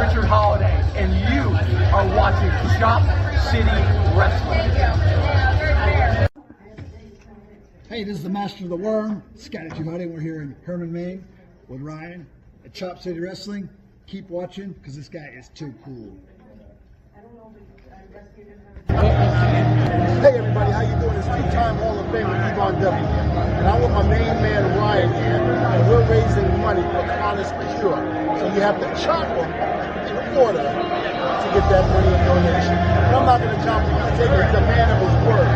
Richard Holiday, and you are watching Chop City Wrestling. Hey, this is the Master of the Worm, Scotty Giovanni. We're here in Herman, Maine with Ryan at Chop City Wrestling. Keep watching because this guy is too cool. Hey everybody, how you doing? It's two-time Hall of Famer Yvonne W. And I'm with my main man Ryan here, and we're raising money for Honest Cure. So you have to chop them in order to get that money in donation. And I'm not going to chop him, I'm taking the man of his word.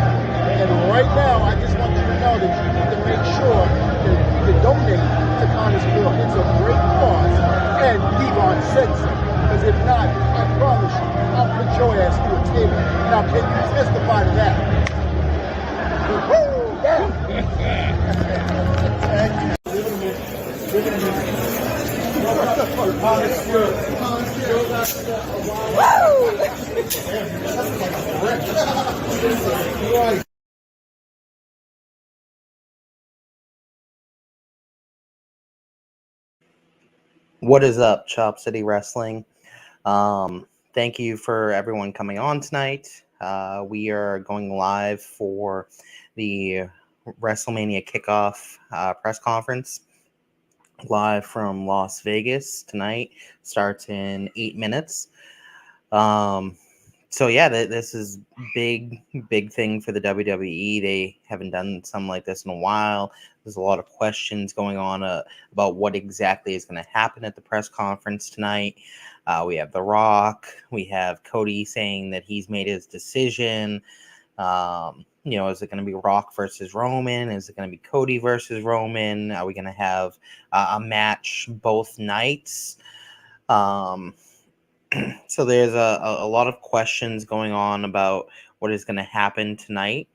And right now, I just want you to know that you need to make sure that you can donate to Honest Cure. It's a great cause, and Yvonne said so. Because if not, I promise you, I'll put your ass through a table. Now, can you testify to that? Woo! What is up, Chop City Wrestling? Thank you for everyone coming on tonight. We are going live for the Wrestlemania Kickoff press conference, live from Las Vegas tonight. Starts in 8 minutes. So yeah, this is big thing for the WWE. They haven't done something like this in a while. There's a lot of questions going on about what exactly is going to happen at the press conference tonight. We have The Rock. We have Cody saying that he's made his decision. Is it going to be Rock versus Roman? Is it going to be Cody versus Roman? Are we going to have a match both nights? So there's a lot of questions going on about what is going to happen tonight.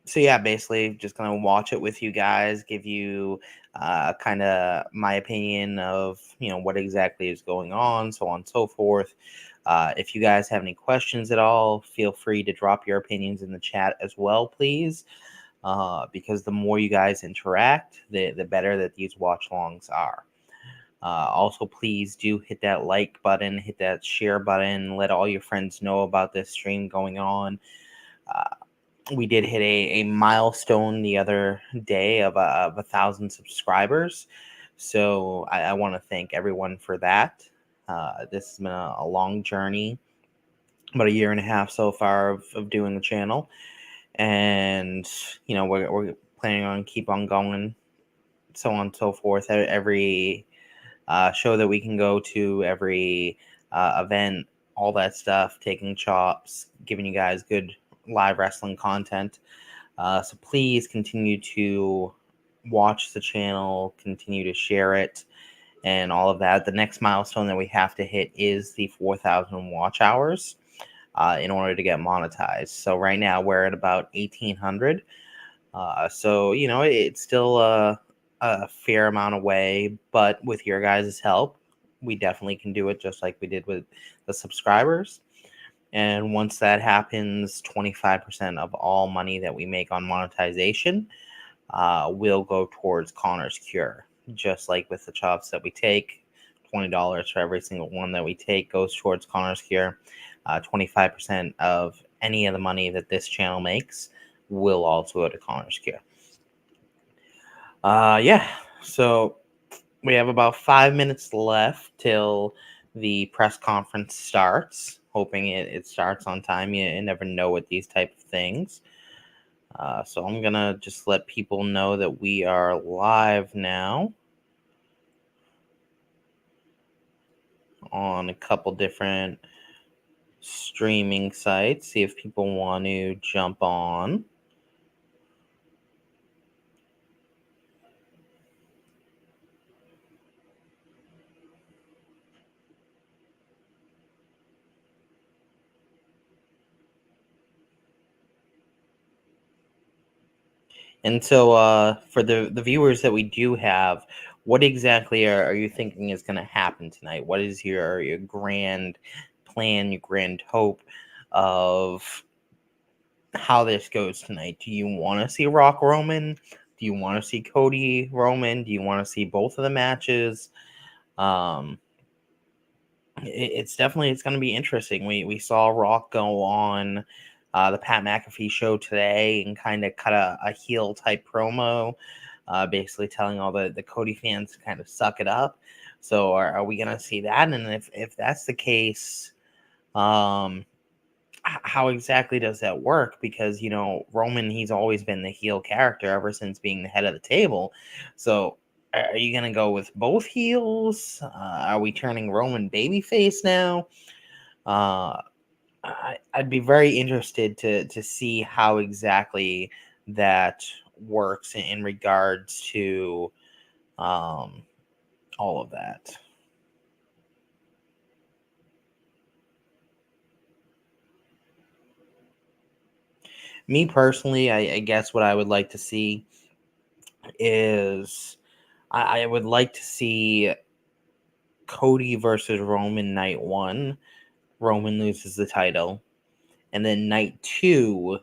So yeah, basically just going to watch it with you guys, give you kind of my opinion of, what exactly is going on, so on and so forth. If you guys have any questions at all, feel free to drop your opinions in the chat as well, please. Because the more you guys interact, the better that these watch-alongs are. Also, please do hit that like button, hit that share button, let all your friends know about this stream going on. We did hit a milestone the other day of 1,000 subscribers. So I want to thank everyone for that. This has been a long journey, about 1.5 years so far of doing the channel. And, we're planning on keep on going, so on and so forth. Every show that we can go to, every event, all that stuff, taking chops, giving you guys good live wrestling content. So please continue to watch the channel, continue to share it, and all of that. The next milestone that we have to hit is the 4,000 watch hours in order to get monetized. So right now we're at about 1,800. So, it's still a fair amount away, but with your guys' help, we definitely can do it just like we did with the subscribers. And once that happens, 25% of all money that we make on monetization will go towards Connor's Cure. Just like with the chops that we take, $20 for every single one that we take goes towards Connor's Cure. 25% of any of the money that this channel makes will also go to Connor's Cure. So we have about 5 minutes left till the press conference starts. Hoping it starts on time. You never know with these type of things. So I'm gonna just let people know that we are live now on a couple different streaming sites. See if people want to jump on. And so for the viewers that we do have, what exactly are you thinking is going to happen tonight? What is your grand plan, your grand hope of how this goes tonight? Do you want to see Rock Roman? Do you want to see Cody Roman? Do you want to see both of the matches? Um, it's going to be interesting. We saw Rock go on the Pat McAfee show today and kind of cut a heel type promo, basically telling all the Cody fans to kind of suck it up. So are we going to see that? And if that's the case, how exactly does that work? Because, Roman, he's always been the heel character ever since being the head of the table. So are you going to go with both heels? Are we turning Roman babyface now? I'd be very interested to see how exactly that works in regards to all of that. Me personally, I guess what I would like to see is I would like to see Cody versus Roman night one. Roman loses the title. And then night two,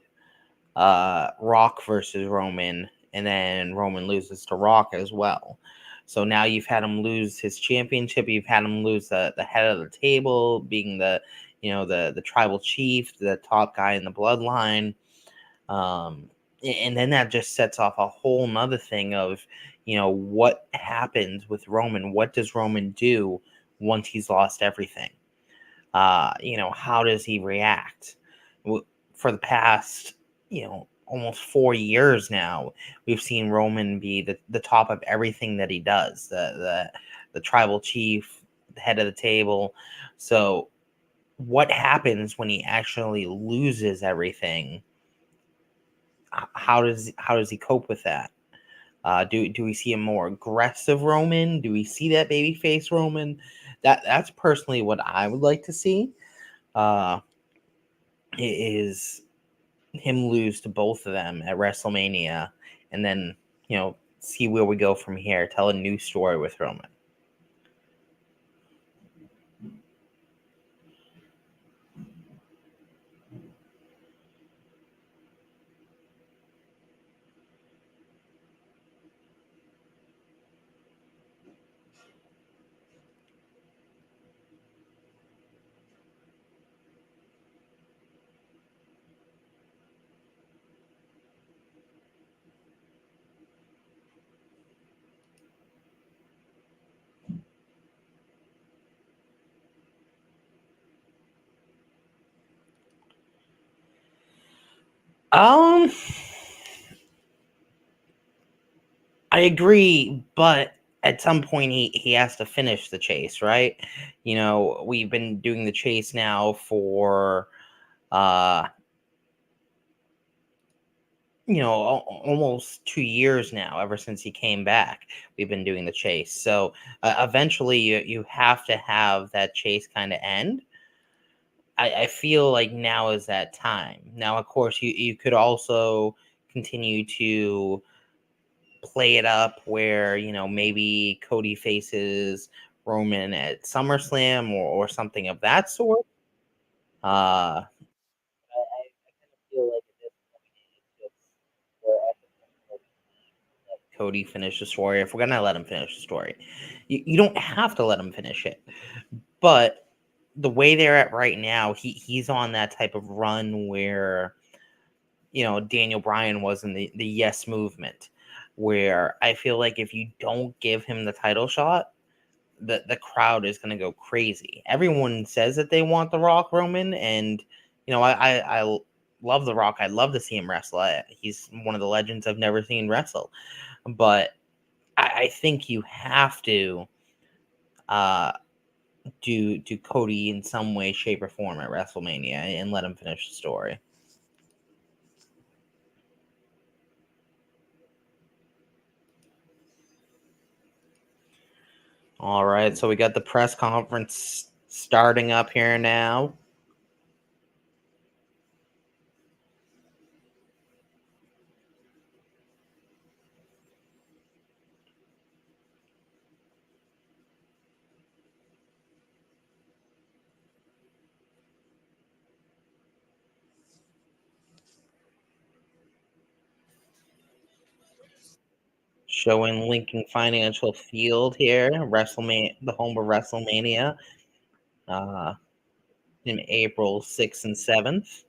Rock versus Roman. And then Roman loses to Rock as well. So now you've had him lose his championship. You've had him lose the head of the table, being the tribal chief, the top guy in the bloodline. And then that just sets off a whole nother thing of, what happens with Roman? What does Roman do once he's lost everything? How does he react? For the past, almost 4 years now, we've seen Roman be the top of everything that he does, the tribal chief, the head of the table. So what happens when he actually loses everything? How does he cope with that? Do we see a more aggressive Roman? Do we see that babyface Roman? That's personally what I would like to see. Uh, is him lose to both of them at WrestleMania, and then see where we go from here. Tell a new story with Roman. Um, I agree, but at some point he has to finish the chase, right? We've been doing the chase now for uh almost 2 years now, ever since he came back. We've been doing the chase. So eventually you have to have that chase kind of end. I feel like now is that time. Now, of course, you could also continue to play it up where, maybe Cody faces Roman at SummerSlam or something of that sort. I feel like at this point it's just where I think Cody finish the story. If we're gonna let him finish the story, you don't have to let him finish it, but the way they're at right now, he's on that type of run where Daniel Bryan was in the Yes movement, where I feel like if you don't give him the title shot, the crowd is gonna go crazy. Everyone says that they want the Rock Roman, and I love the Rock. I'd love to see him wrestle. He's one of the legends I've never seen wrestle, but I think you have to uh, do Cody in some way, shape, or form at WrestleMania and let him finish the story. All right, so we got the press conference starting up here now. showing Lincoln Financial Field here, WrestleMania, the home of WrestleMania, uh, in April 6th and 7th.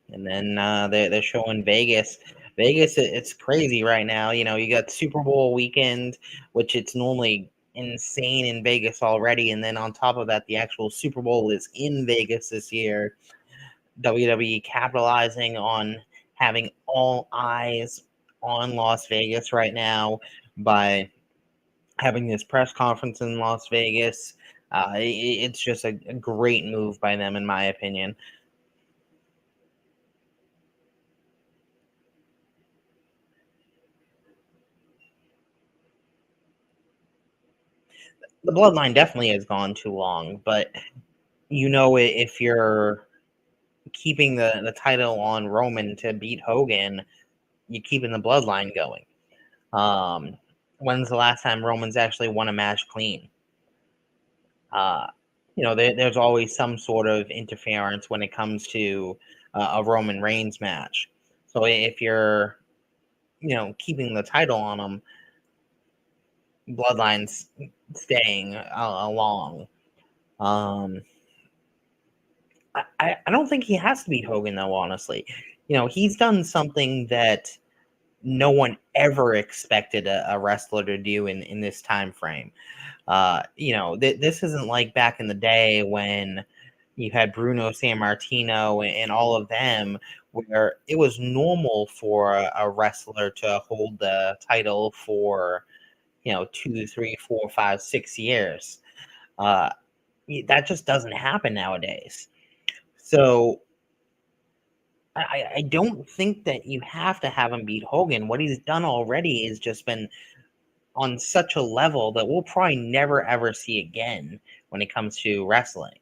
And then they're showing Vegas. Vegas, it's crazy right now. You know, you got Super Bowl weekend, which it's normally insane in Vegas already. And then on top of that, the actual Super Bowl is in Vegas this year. WWE capitalizing on having all eyes on Las Vegas right now by having this press conference in Las Vegas. It's just a great move by them, in my opinion. The bloodline definitely has gone too long, but you know, if you're keeping the title on Roman to beat Hogan, you're keeping the bloodline going. When's the last time Roman's actually won a match clean? Uh, you know, there's always some sort of interference when it comes to a Roman Reigns match. So if you're, you know, keeping the title on him, bloodline's staying along. Um, I don't think he has to beat Hogan though, honestly. You know, he's done something that no one ever expected a wrestler to do in this time frame. You know, this isn't like back in the day when you had Bruno Sammartino and all of them, where it was normal for a wrestler to hold the title for, you know, 2, 3, 4, 5, 6 years. Uh, that just doesn't happen nowadays. So I don't think that you have to have him beat Hogan. What he's done already has just been on such a level that we'll probably never ever see again when it comes to wrestling.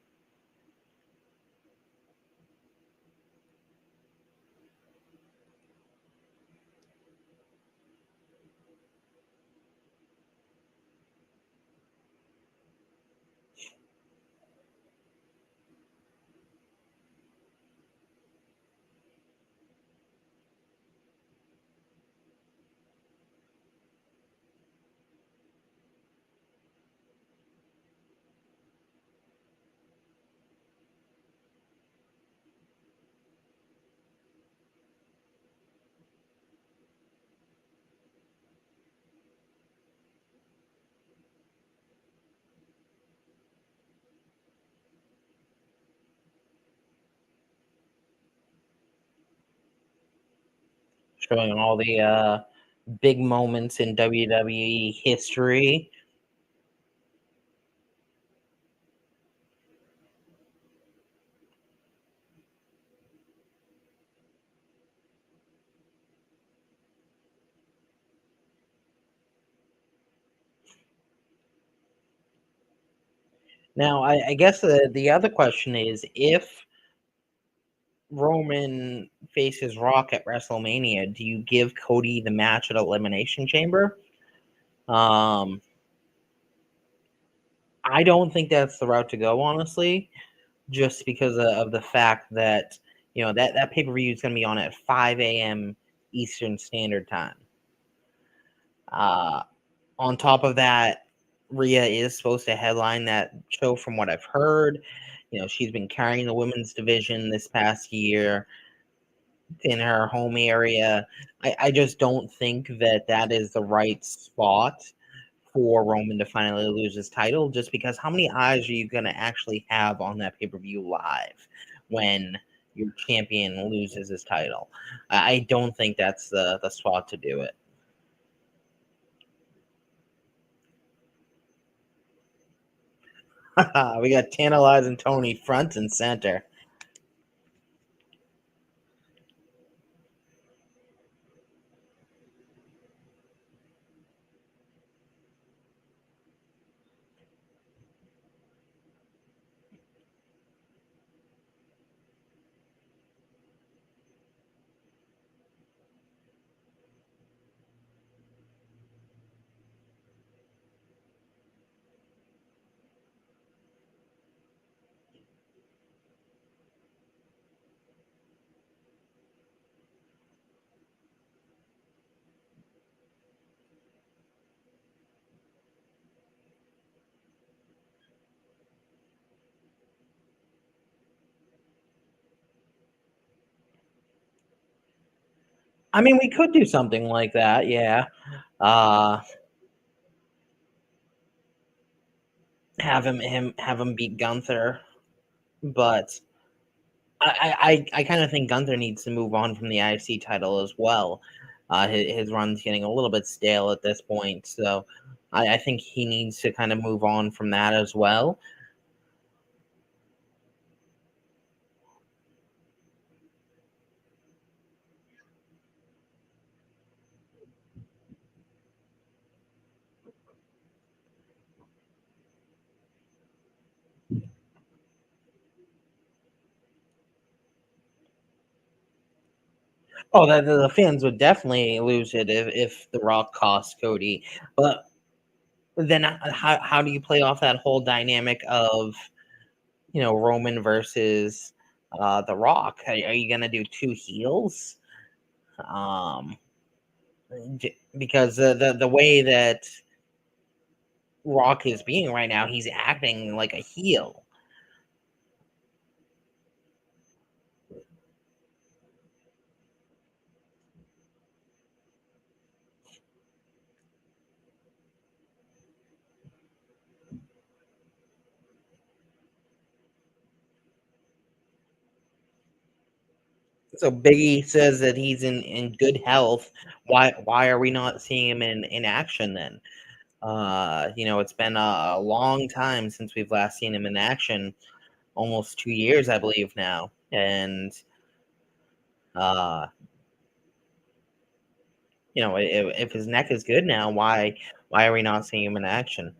Showing all the big moments in WWE history. Now, I guess the other question is if Roman faces Rock at WrestleMania, do you give Cody the match at Elimination Chamber? Um, I don't think that's the route to go, honestly, just because of the fact that, you know, that pay per view is going to be on at 5 a.m. Eastern Standard Time. Uh, on top of that, Rhea is supposed to headline that show, from what I've heard. You know, she's been carrying the women's division this past year in her home area. I just don't think that that is the right spot for Roman to finally lose his title, just because how many eyes are you going to actually have on that pay per view live when your champion loses his title? I don't think that's the spot to do it. We got Tantalizing Tony front and center. I mean, we could do something like that, yeah. Uh, have him beat Gunther, but I kind of think Gunther needs to move on from the IC title as well. His run's getting a little bit stale at this point, so I think he needs to kind of move on from that as well. Oh, the fans would definitely lose it if The Rock cost Cody. But then how do you play off that whole dynamic of Roman versus The Rock? Are you gonna do two heels? Um, because the way that Rock is being right now, he's acting like a heel. So Biggie says that he's in good health. Why are we not seeing him in action then? It's been a long time since we've last seen him in action, almost 2 years, I believe now. And uh, if his neck is good now, why are we not seeing him in action?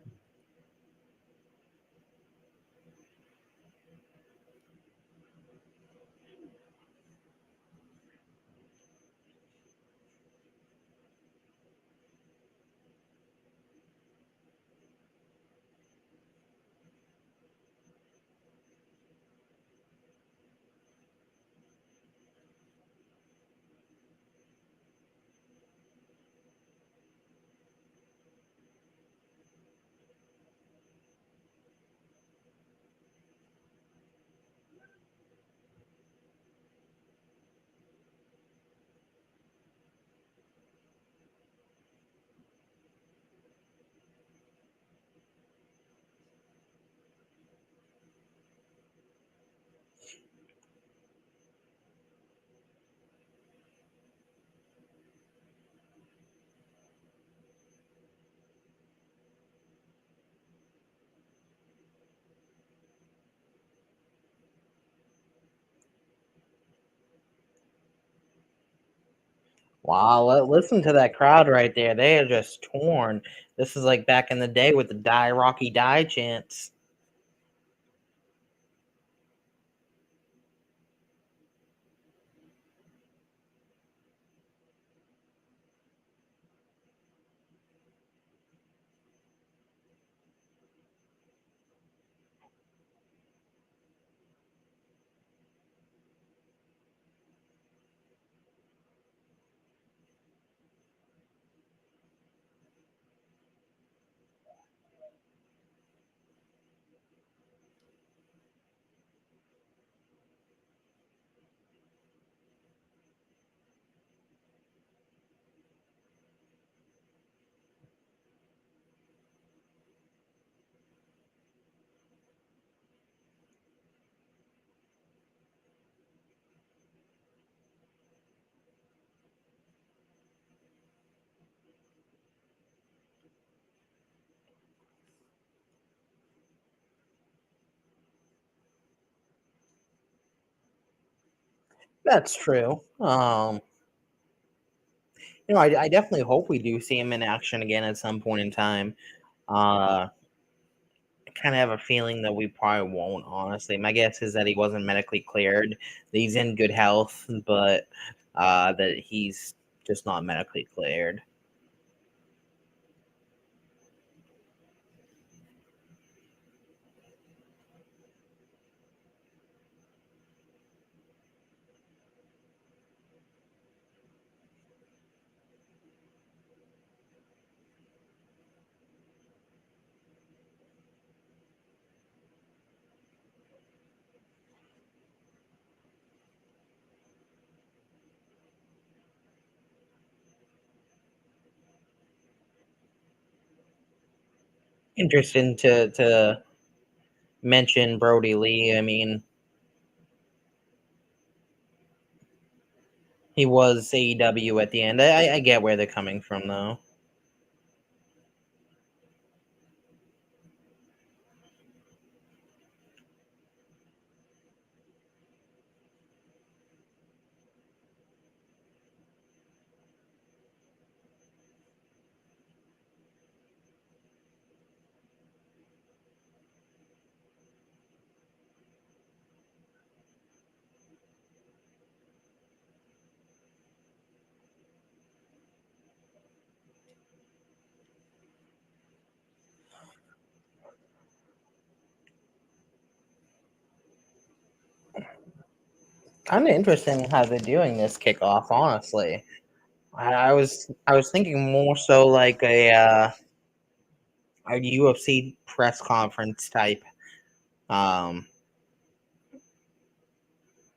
Wow, listen to that crowd right there. They are just torn. This is like back in the day with the "Die Rocky Die" chants. That's true. I definitely hope we do see him in action again at some point in time. Uh, I kind of have a feeling that we probably won't, honestly. My guess is that he wasn't medically cleared, that he's in good health, but that he's just not medically cleared. Interesting to mention Brody Lee. I mean, he was AEW at the end. I get where they're coming from, though. Kind of interesting how they're doing this kickoff. Honestly, I was thinking more so like a UFC press conference type. Um,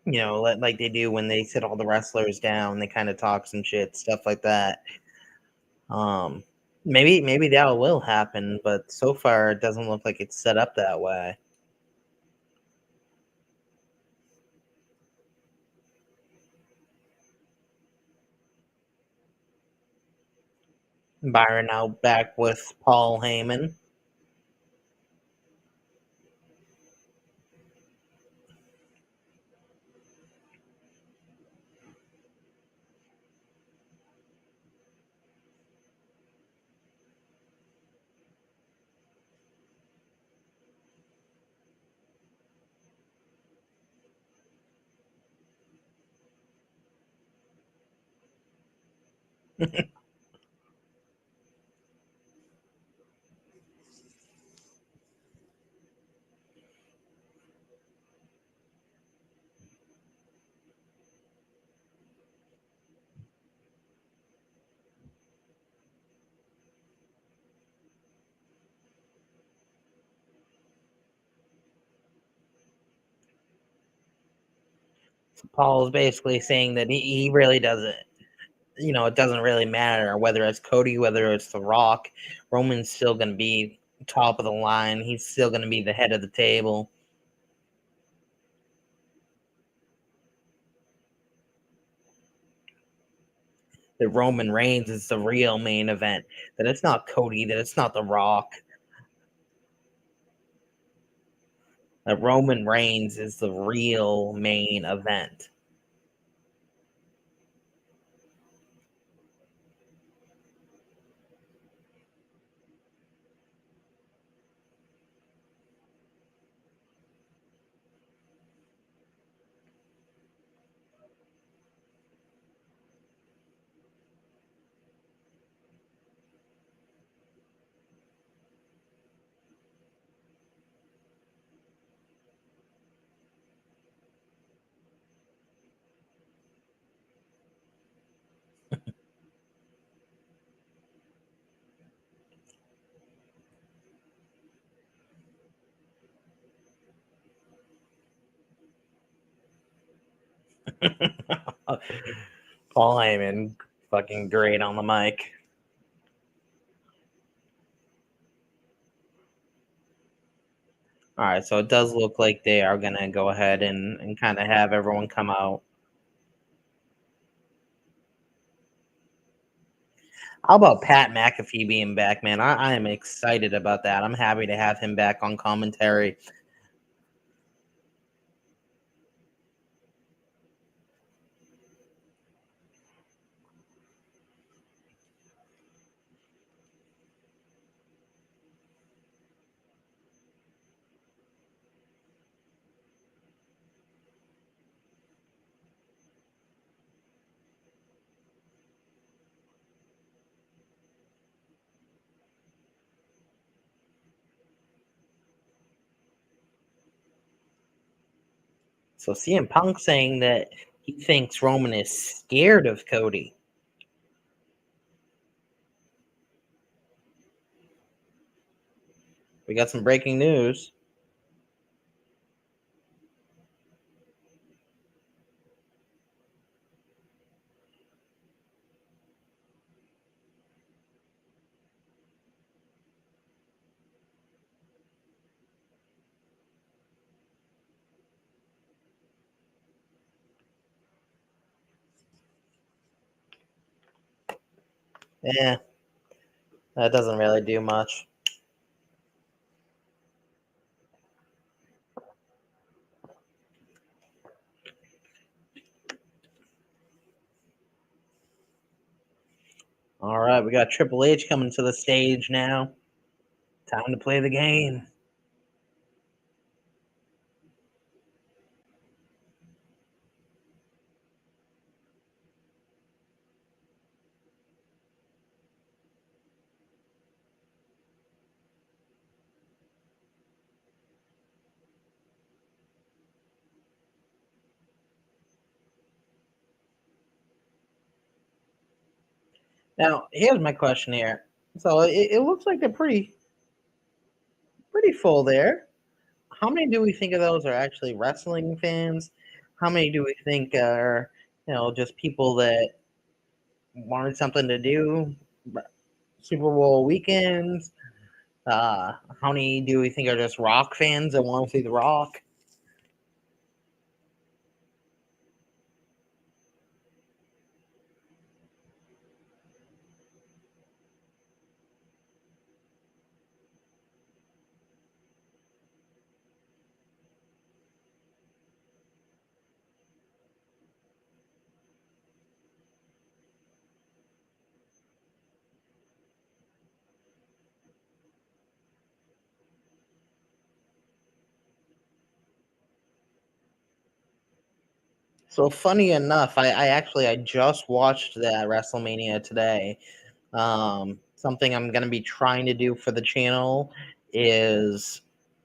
like they do when they sit all the wrestlers down, they kind of talk some shit, stuff like that. Um, maybe that will happen, but so far it doesn't look like it's set up that way. Byron now back with Paul Heyman. Paul is basically saying that he really doesn't. It doesn't really matter whether it's Cody, whether it's The Rock. Roman's still going to be top of the line. He's still going to be the head of the table. That Roman Reigns is the real main event. That it's not Cody. That it's not The Rock. That Roman Reigns is the real main event. Paul Heyman, fucking great on the mic. All right, so it does look like they are going to go ahead and kind of have everyone come out. How about Pat McAfee being back, man? I am excited about that. I'm happy to have him back on commentary. So CM Punk saying that he thinks Roman is scared of Cody. We got some breaking news. Yeah, that doesn't really do much. All right, we got Triple H coming to the stage now. Time to play the game. Now, here's my question here. So it looks like they're pretty full there. How many do we think of those are actually wrestling fans? How many do we think are, just people that wanted something to do? Super Bowl weekends. How many do we think are just Rock fans that want to see the Rock? So funny enough, I just watched that WrestleMania today. Something I'm gonna be trying to do for the channel is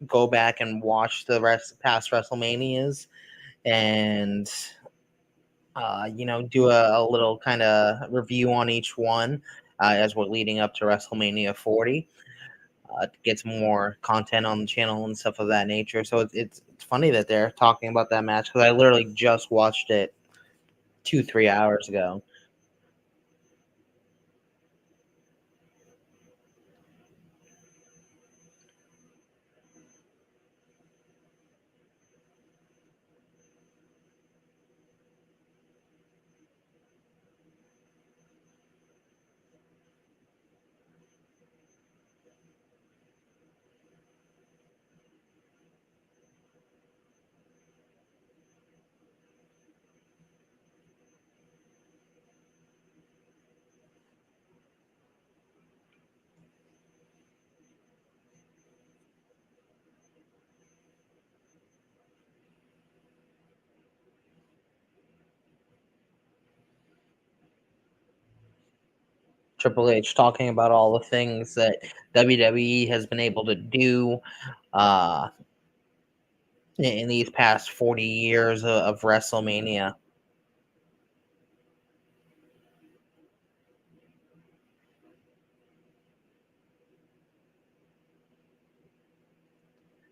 go back and watch the past WrestleManias and do a little kind of review on each one as we're leading up to WrestleMania 40. To get some more content on the channel and stuff of that nature. So it's funny that they're talking about that match because I literally just watched it 2-3 hours ago. Triple H talking about all the things that WWE has been able to do uh, in these past 40 years of WrestleMania.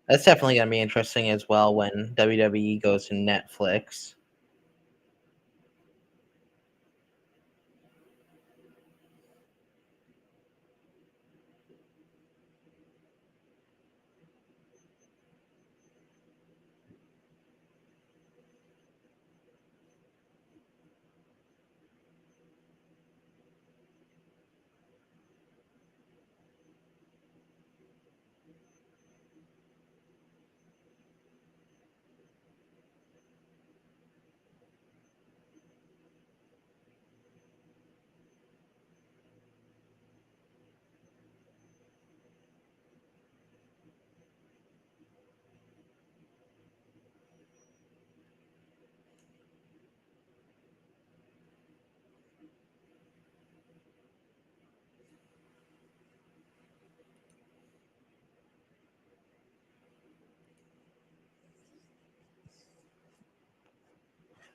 That's definitely going to be interesting as well when WWE goes to Netflix.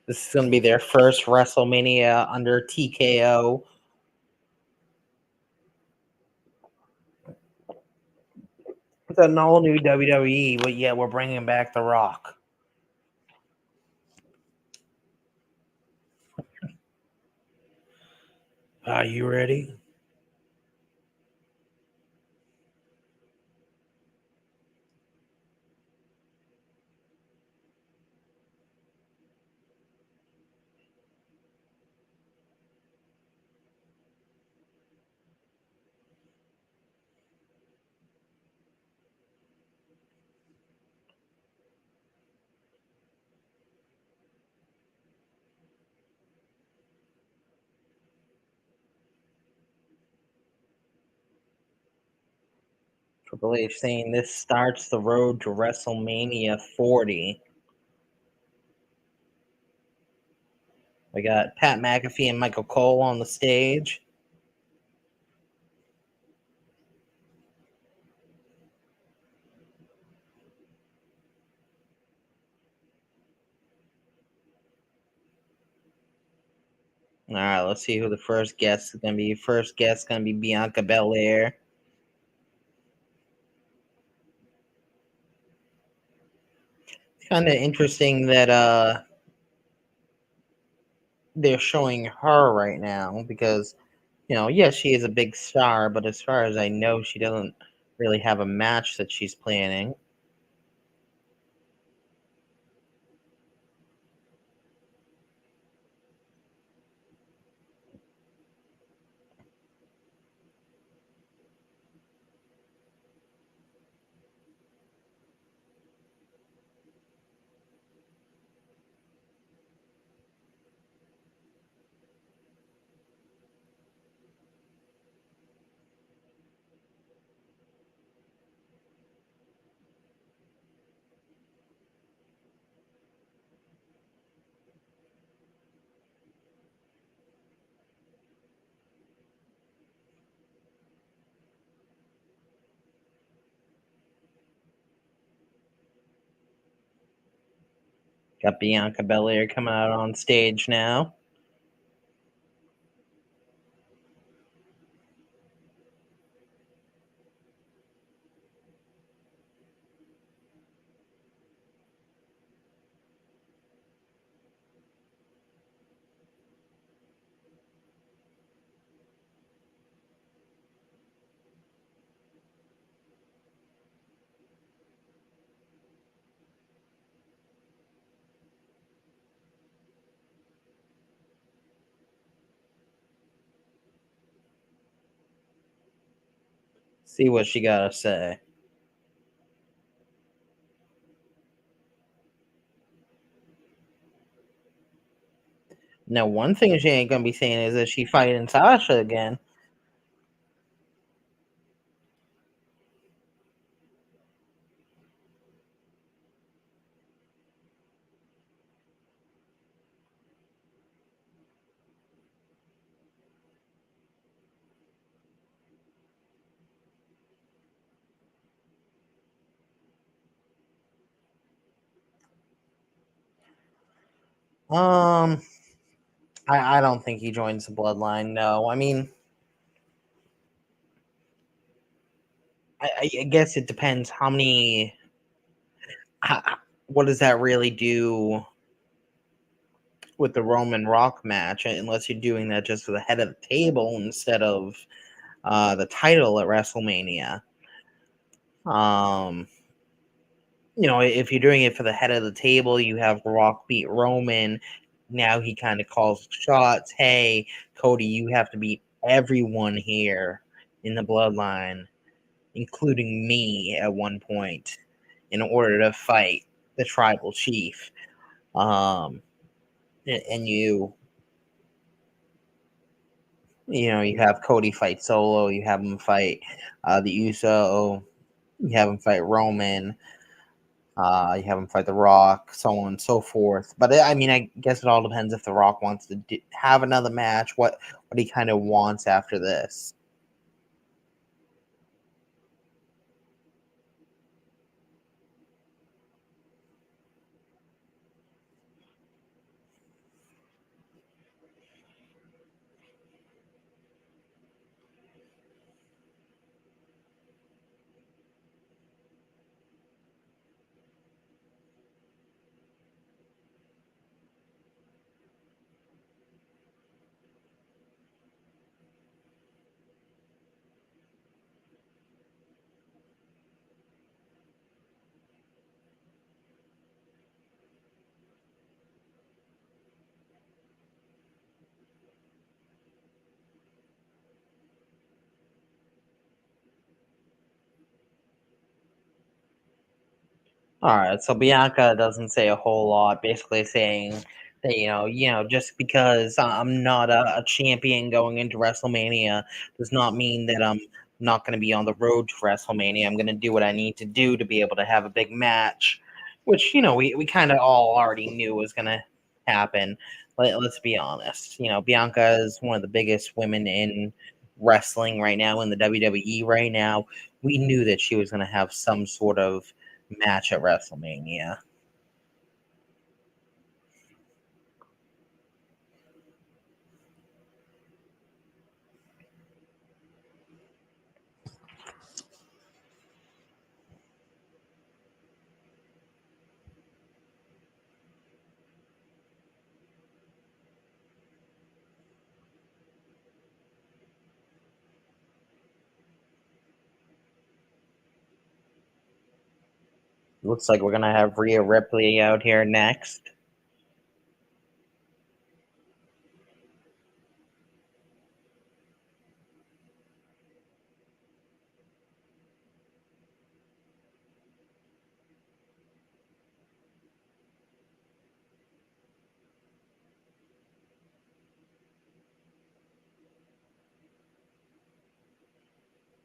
This is going to be their first WrestleMania under TKO. It's an all new WWE, but yeah, we're bringing back The Rock. Are you ready? Triple H saying this starts the road to WrestleMania 40. We got Pat McAfee and Michael Cole on the stage. All right, let's see who the first guest is going to be. First guest is going to be Bianca Belair. It's kind of interesting that they're showing her right now because, yes, she is a big star, but as far as I know, she doesn't really have a match that she's planning. Got Bianca Belair coming out on stage now. See what she got to say. Now, one thing she ain't going to be saying is that she fighting Sasha again. Um, I don't think he joins the bloodline. No, I mean, I guess it depends how many. What does that really do with the Roman Rock match? Unless you're doing that just for the head of the table instead of the title at WrestleMania. Um, if you're doing it for the head of the table, you have Rock beat Roman. Now he kind of calls shots. Hey, Cody, you have to beat everyone here in the bloodline, including me at one point, in order to fight the tribal chief. And you have Cody fight Solo. You have him fight the Uso. You have him fight Roman. You have him fight The Rock, so on and so forth. But I mean, I guess it all depends if The Rock wants to have another match. What he kind of wants after this. All right, so Bianca doesn't say a whole lot, basically saying that just because I'm not a champion going into WrestleMania does not mean that I'm not going to be on the road to WrestleMania. I'm going to do what I need to do to be able to have a big match, which, we kind of all already knew was going to happen. Let's be honest. Bianca is one of the biggest women in wrestling right now, in the WWE right now. We knew that she was going to have some sort of match at WrestleMania. Looks like we're going to have Rhea Ripley out here next.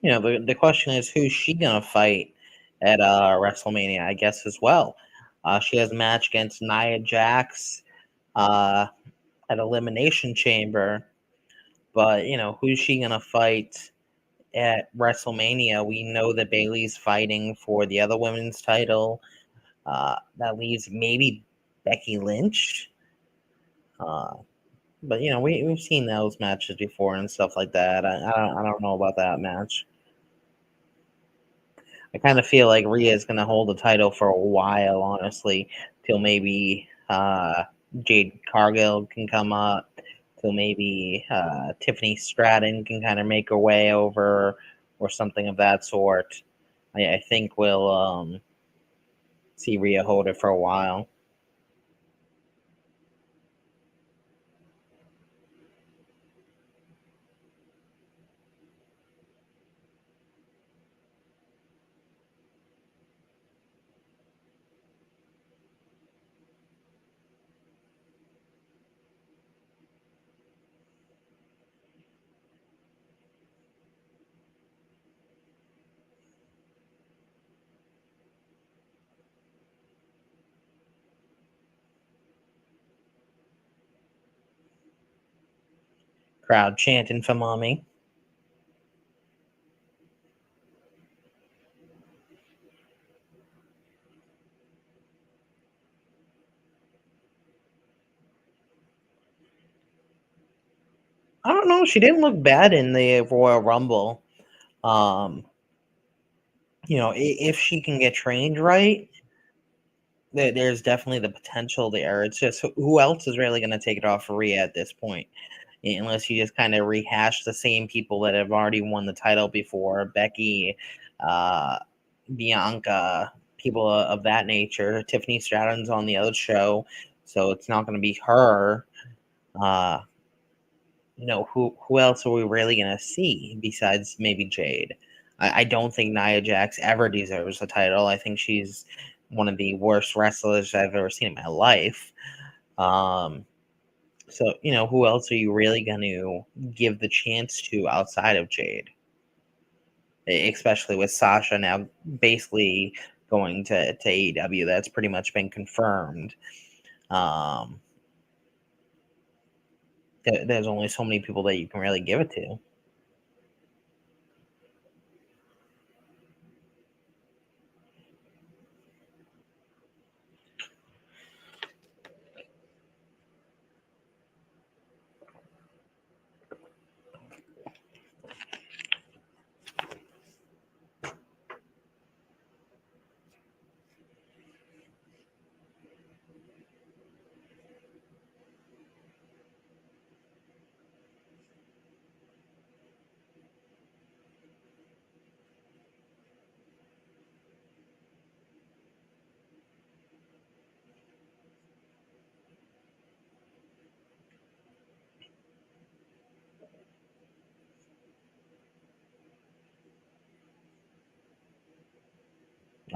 The question is, who's she going to fight at WrestleMania, I guess, as well. She has a match against Nia Jax at Elimination Chamber. But, who's she going to fight at WrestleMania? We know that Bayley's fighting for the other women's title. That leaves maybe Becky Lynch. But, we've seen those matches before and stuff like that. I don't know about that match. I kind of feel like Rhea is going to hold the title for a while, honestly, till maybe Jade Cargill can come up, till maybe Tiffany Stratton can kind of make her way over, or something of that sort. I think we'll see Rhea hold it for a while. Crowd chanting for mommy. I don't know. She didn't look bad in the Royal Rumble. If she can get trained right, there's definitely the potential there. It's just who else is really going to take it off for Rhea at this point? Unless you just kind of rehash the same people that have already won the title before. Becky, Bianca, people of that nature. Tiffany Stratton's on the other show, so it's not going to be her. Who else are we really going to see besides maybe Jade? I don't think Nia Jax ever deserves a title. I think she's one of the worst wrestlers I've ever seen in my life. So, who else are you really going to give the chance to outside of Jade? Especially with Sasha now basically going to AEW. That's pretty much been confirmed. There's only so many people that you can really give it to.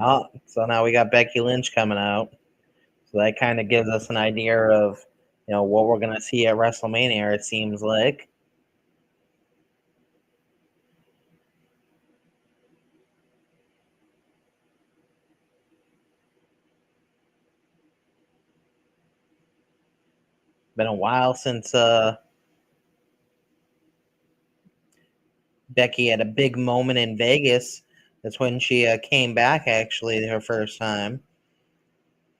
Oh, so now we got Becky Lynch coming out. So that kind of gives us an idea of, what we're going to see at WrestleMania, it seems like. Been a while since Becky had a big moment in Vegas. That's when she came back, actually, her first time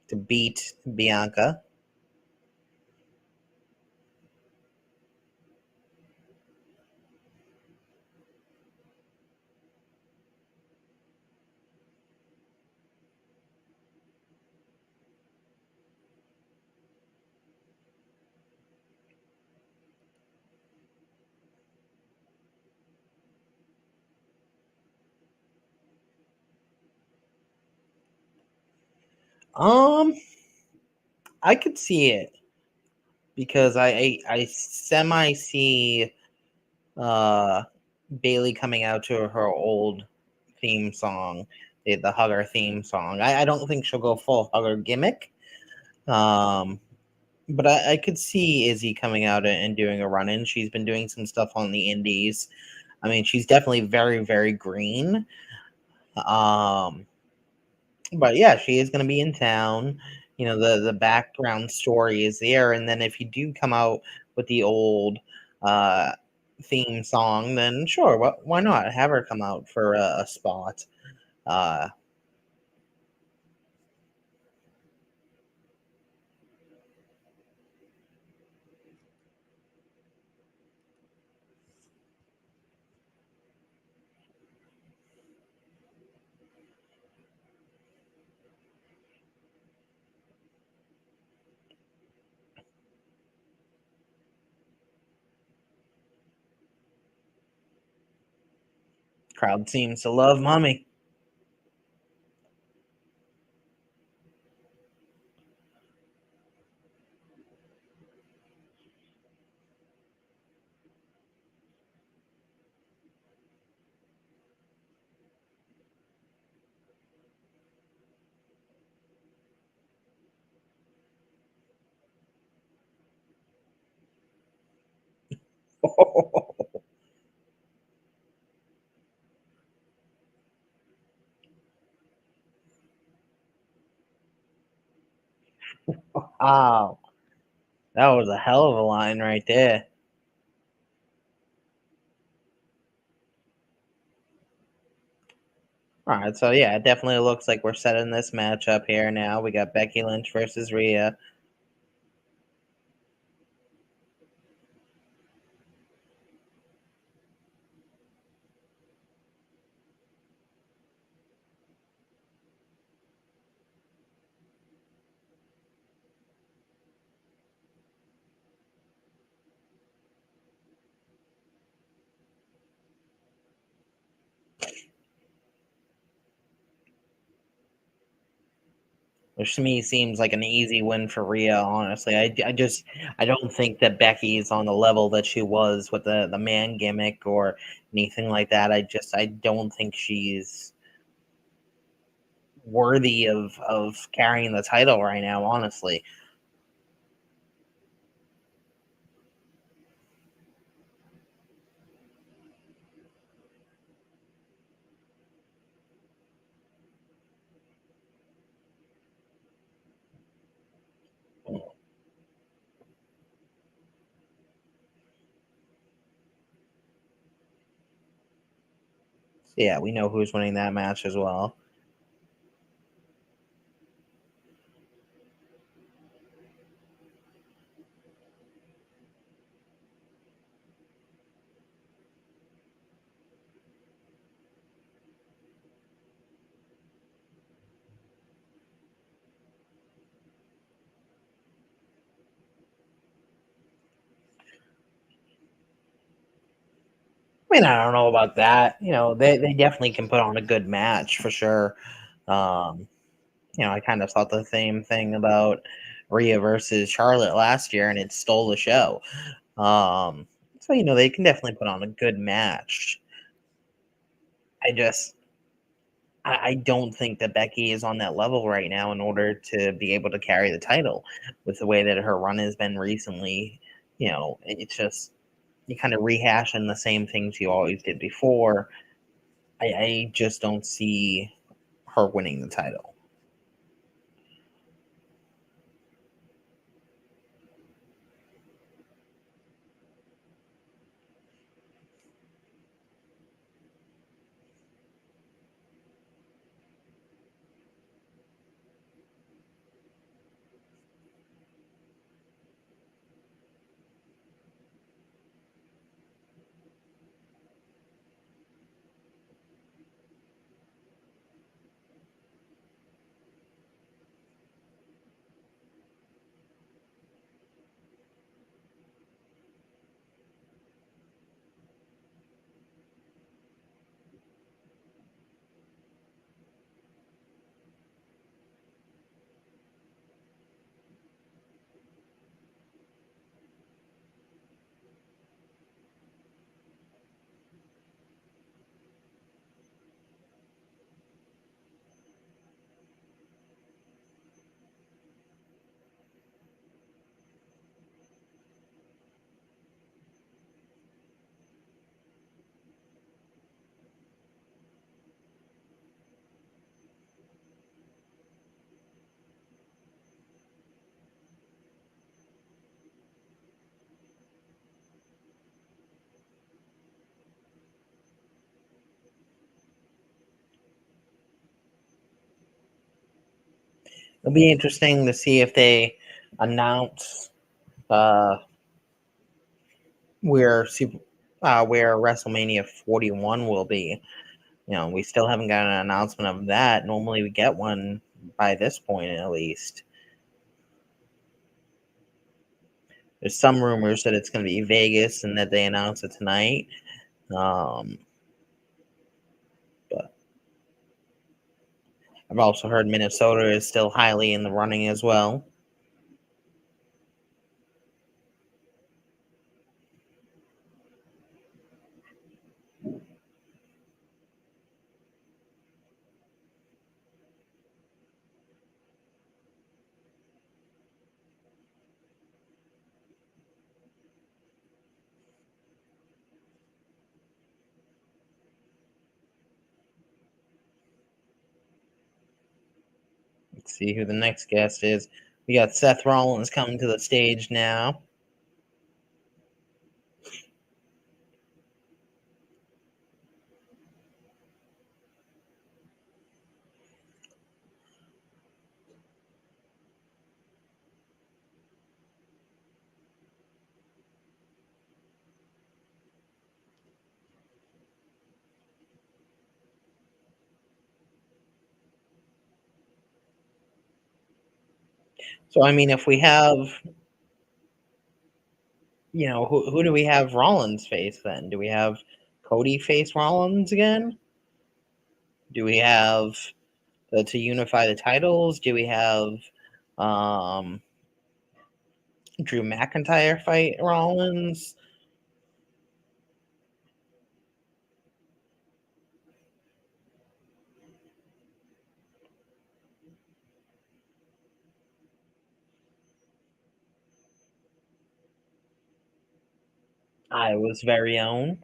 to beat Bianca. Um, I could see it because I semi see Bailey coming out to her old theme song, the Hugger theme song. I don't think she'll go full Hugger gimmick. But I could see Izzy coming out and doing a run in. She's been doing some stuff on the indies. I mean, she's definitely very, very green. Um, but yeah, she is going to be in town. You know, the background story is there. And then if you do come out with the old uh, theme song, then sure, why not have her come out for a spot? Uh, Crowd seems to love Mommy. Wow, that was a hell of a line right there. All right, so yeah, it definitely looks like we're setting this match up here now. We got Becky Lynch versus Rhea. Which to me seems like an easy win for Rhea. Honestly, I don't think that Becky is on the level that she was with the man gimmick or anything like that. I don't think she's worthy of carrying the title right now. Honestly, yeah, we know who's winning that match as well. I mean, I don't know about that. You know, they definitely can put on a good match for sure. Um, you know, I kind of thought the same thing about Rhea versus Charlotte last year, and it stole the show. Um, so you know, they can definitely put on a good match. I just, I don't think that Becky is on that level right now in order to be able to carry the title with the way that her run has been recently. You know, it's just you kind of rehashing the same things you always did before. I just don't see her winning the title. It'll be interesting to see if they announce where where WrestleMania 41 will be. We still haven't got an announcement of that. Normally, we get one by this point, at least. There's some rumors that it's going to be Vegas and that they announce it tonight. But I've also heard Minnesota is still highly in the running as well. Let's see who the next guest is. We got Seth Rollins coming to the stage now. So, I mean, if we have, who do we have Rollins face then? Do we have Cody face Rollins again? Do we have to unify the titles? Do we have Drew McIntyre fight Rollins? I was very own.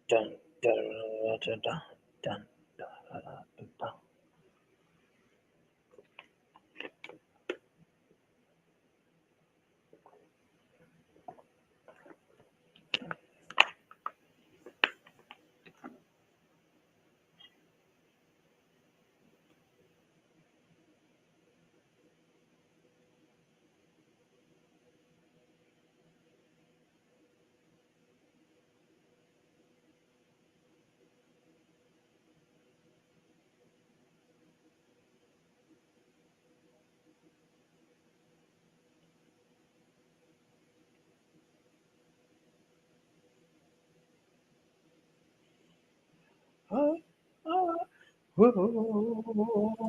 Dun, dun, dun, dun, dun, dun, dun, dun. Oh, oh, whoa,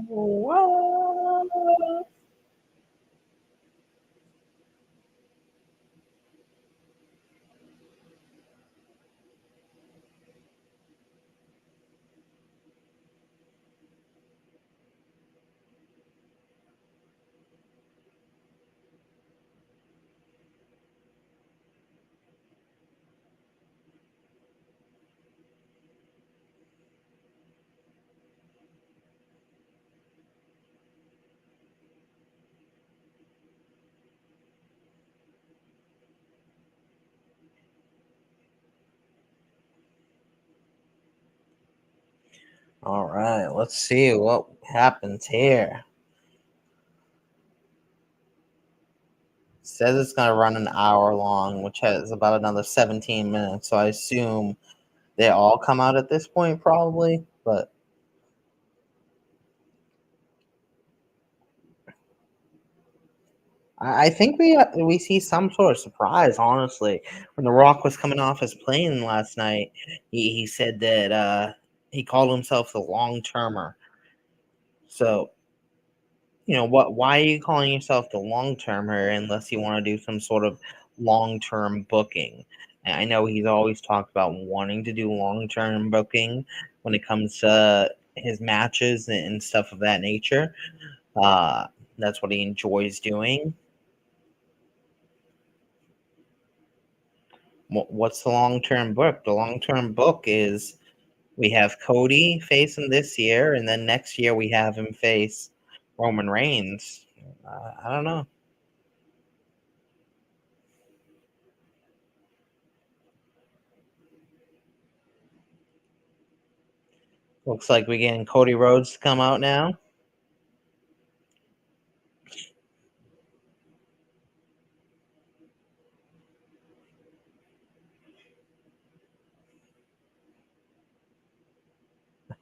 whoa. All right, let's see what happens here. Says it's going to run an hour long, which has about another 17 minutes. So I assume they all come out at this point, probably. But I think we see some sort of surprise. Honestly, when The Rock was coming off his plane last night, he said that he called himself the long termer. So what? Why are you calling yourself the long termer unless you want to do some sort of long term booking? And I know he's always talked about wanting to do long term booking when it comes to his matches and stuff of that nature. Uh, that's what he enjoys doing. What's the long term book? The long term book is we have Cody face him this year, and then next year we have him face Roman Reigns. I don't know. Looks like we're getting Cody Rhodes to come out now.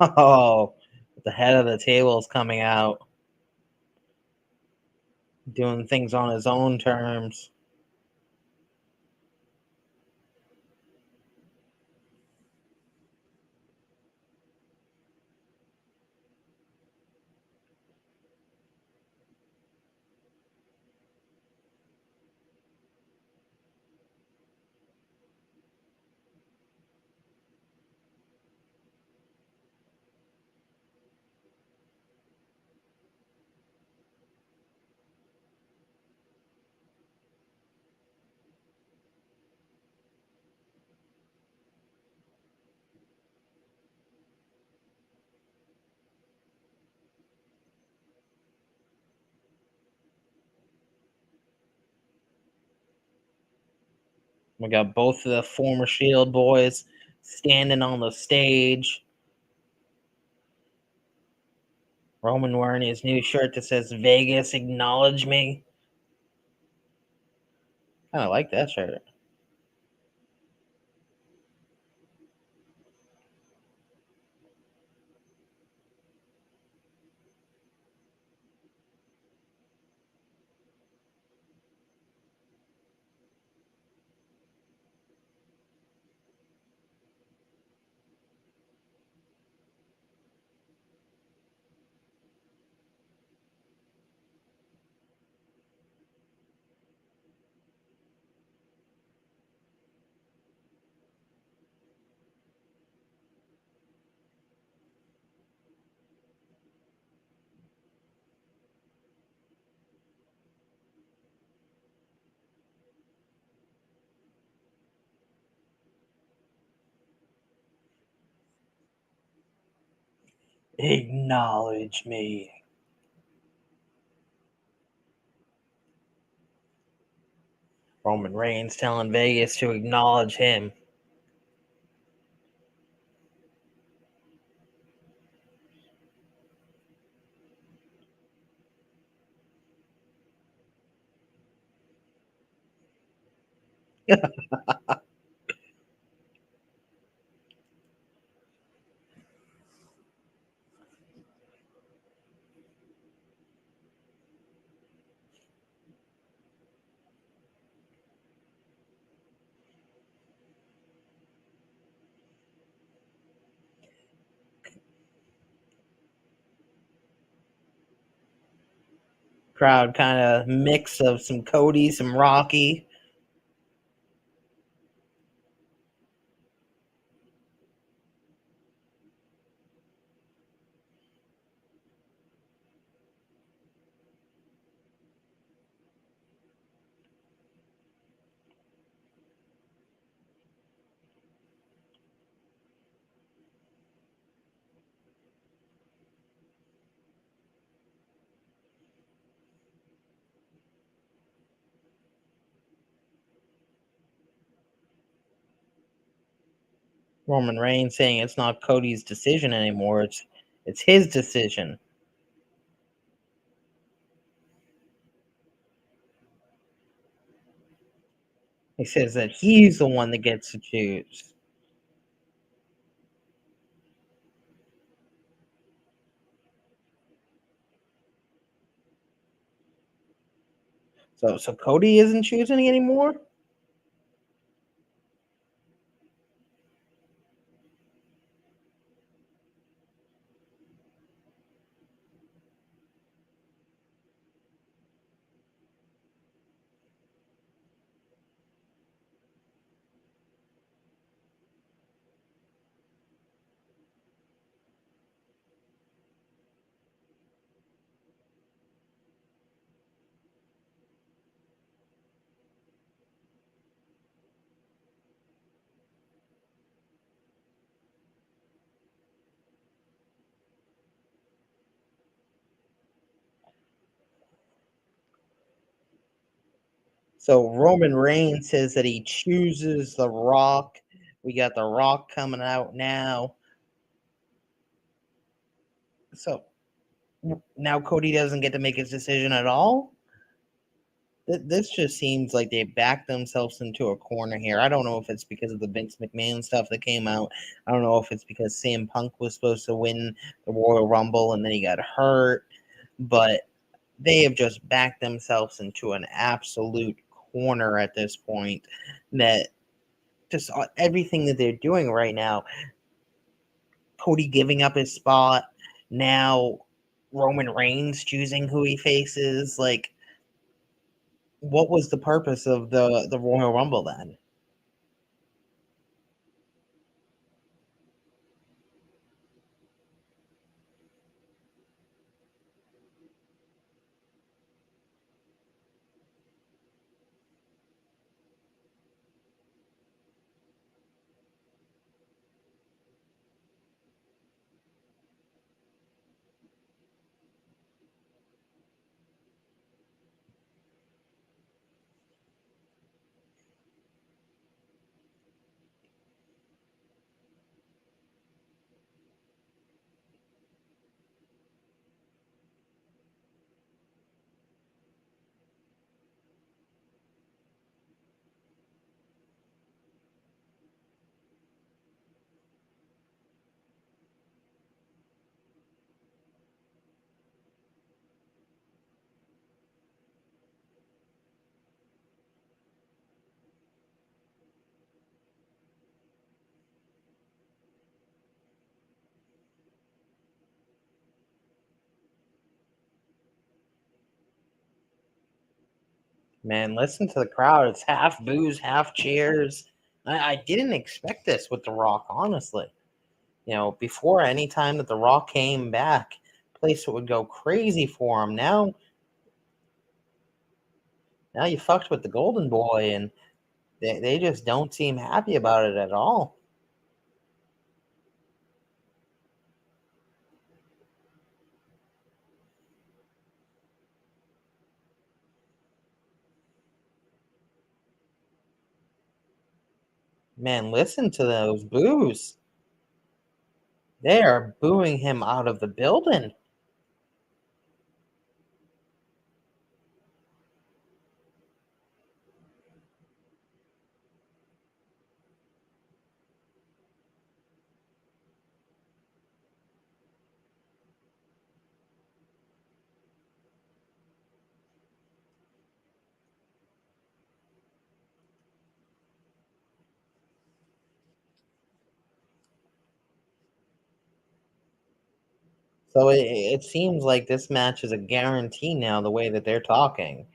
Oh, the head of the table is coming out, doing things on his own terms. We got both of the former Shield boys standing on the stage. Roman wearing his new shirt that says Vegas, acknowledge me. Kind of like that shirt. Acknowledge me. Roman Reigns telling Vegas to acknowledge him. Crowd kind of mix of some Cody, some Rocky. Roman Reigns saying it's not Cody's decision anymore. It's his decision. He says that he's the one that gets to choose. So Cody isn't choosing anymore? So Roman Reigns says that he chooses The Rock. We got The Rock coming out now. So now Cody doesn't get to make his decision at all? This just seems like they backed themselves into a corner here. I don't know if it's because of the Vince McMahon stuff that came out. I don't know if it's because CM Punk was supposed to win the Royal Rumble and then he got hurt. But they have just backed themselves into an absolute corner at this point. That just everything that they're doing right now, Cody giving up his spot, now Roman Reigns choosing who he faces, like, what was the purpose of the Royal Rumble then? Man, listen to the crowd. It's half boos, half cheers. I didn't expect this with The Rock, honestly. Before any time that The Rock came back, place would go crazy for him. Now you fucked with the Golden Boy, and they just don't seem happy about it at all. Man, listen to those boos. They are booing him out of the building. So it seems like this match is a guarantee now, the way that they're talking.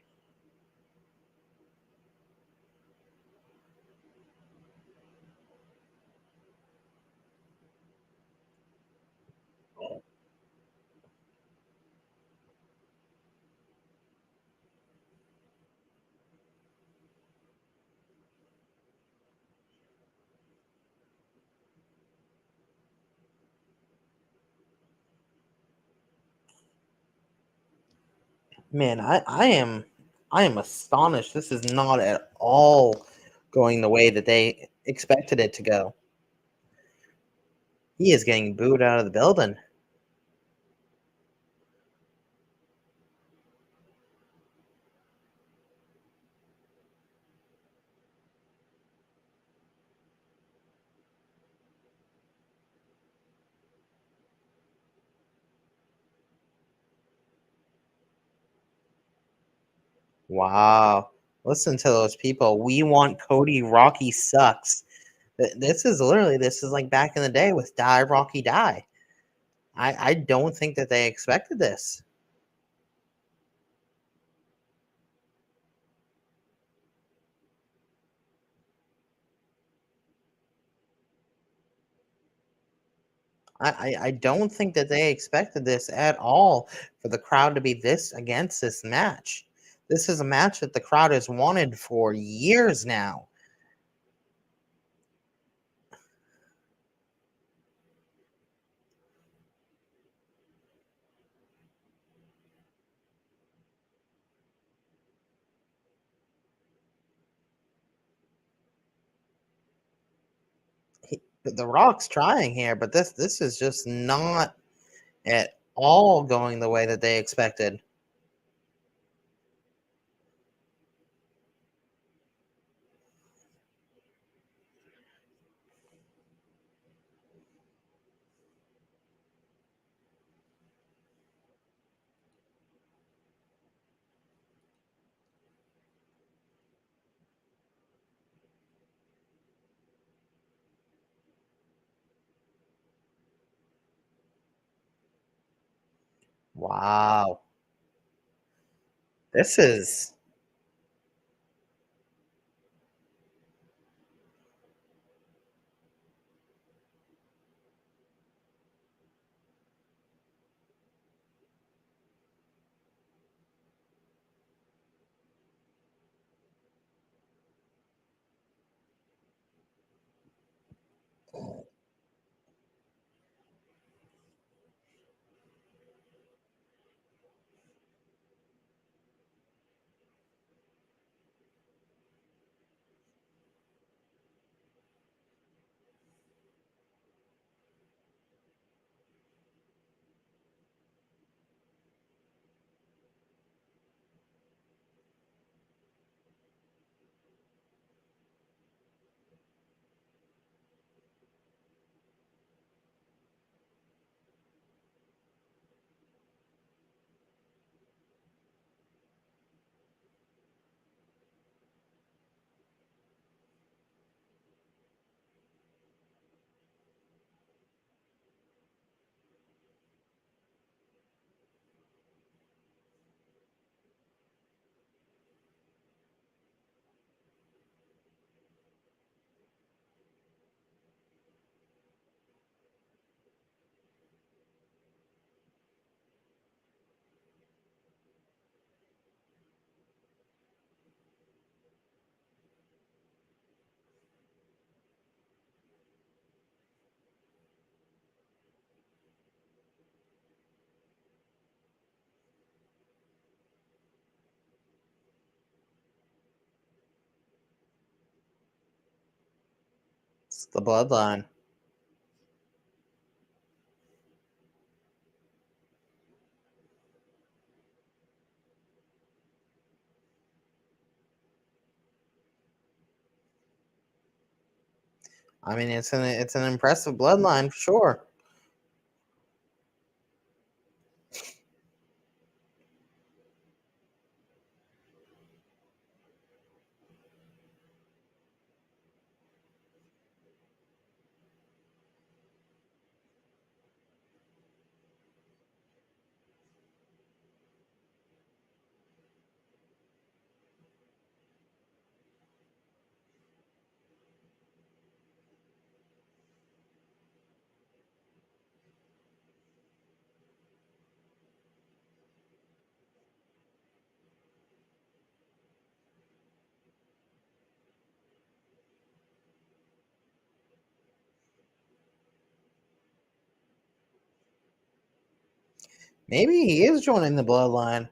Man, I am astonished. This is not at all going the way that they expected it to go. He is getting booed out of the building. Wow. Listen to those people. We want Cody. Rocky sucks. This is like back in the day with Die Rocky Die. I don't think that they expected this. I don't think that they expected this at all, for the crowd to be this against this match. This is a match that the crowd has wanted for years now. The Rock's trying here, but this is just not at all going the way that they expected. Wow. This is it's the bloodline. I mean, it's an impressive bloodline for sure. Maybe he is joining the bloodline.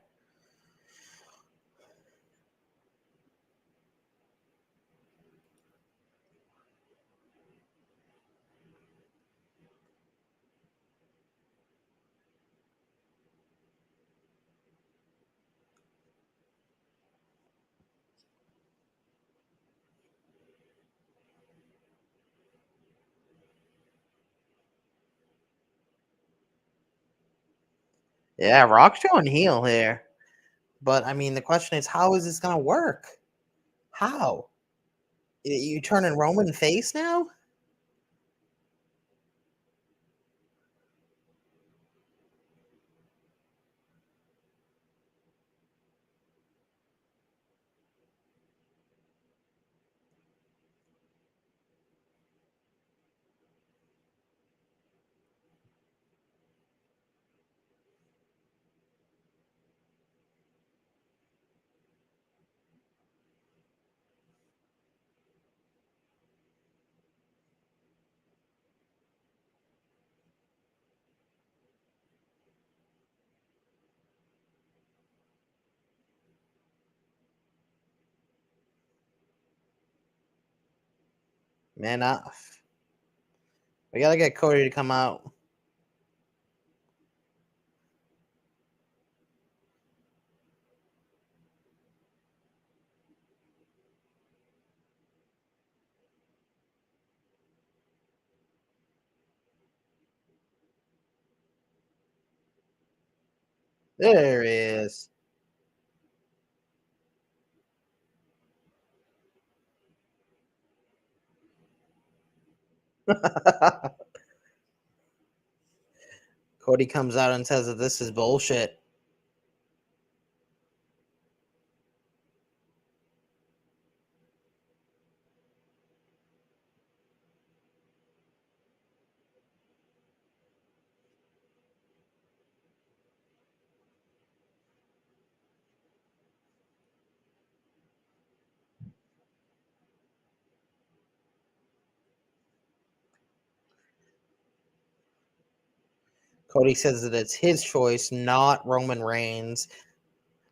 Yeah, Rock's going heel here. But I mean, the question is, how is this gonna work? How? You turning Roman face now? Man up. We gotta get Cody to come out. There he is. Cody comes out and says that this is bullshit. Cody says that it's his choice, not Roman Reigns,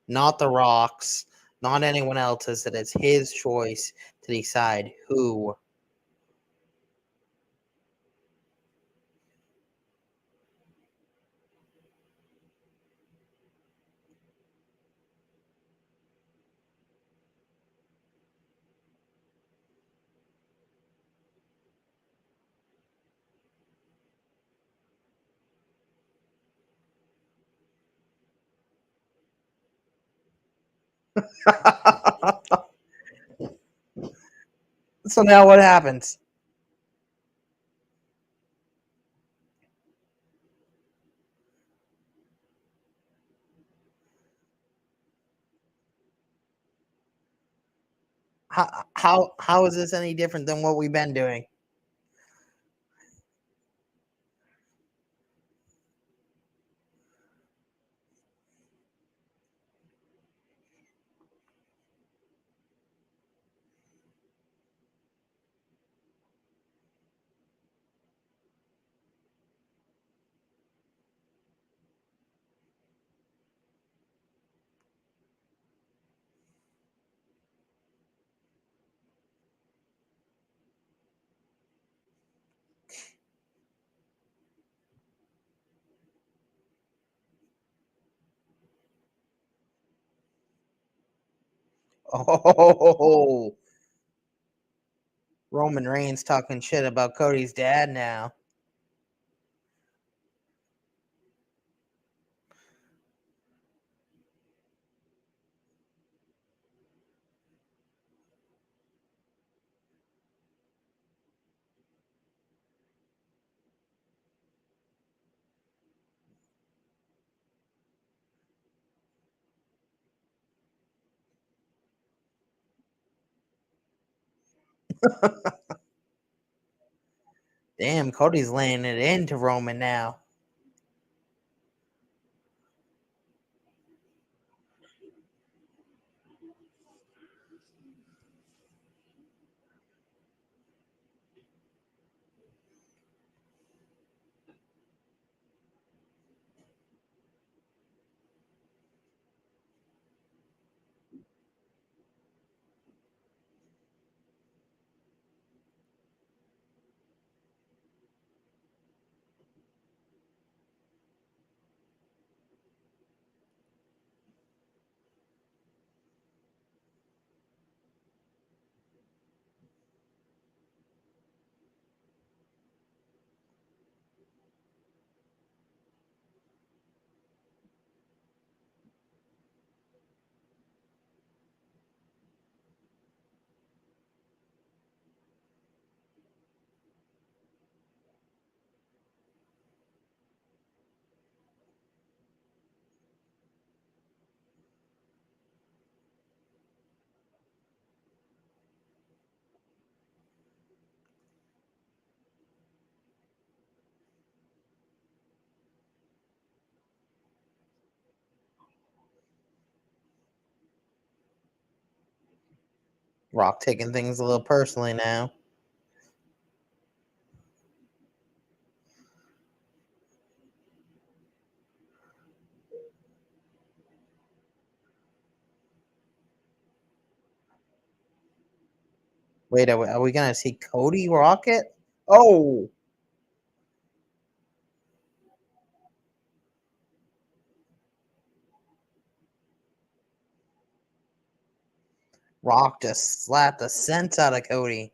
not The Rock's, not anyone else's, that it's his choice to decide who. So now what happens? How is this any different than what we've been doing? Oh, Roman Reigns talking shit about Cody's dad now. Damn, Cody's laying it into Roman now. Rock taking things a little personally now. Wait, are we gonna see Cody Rocket? Oh, Rock just slapped the sense out of Cody.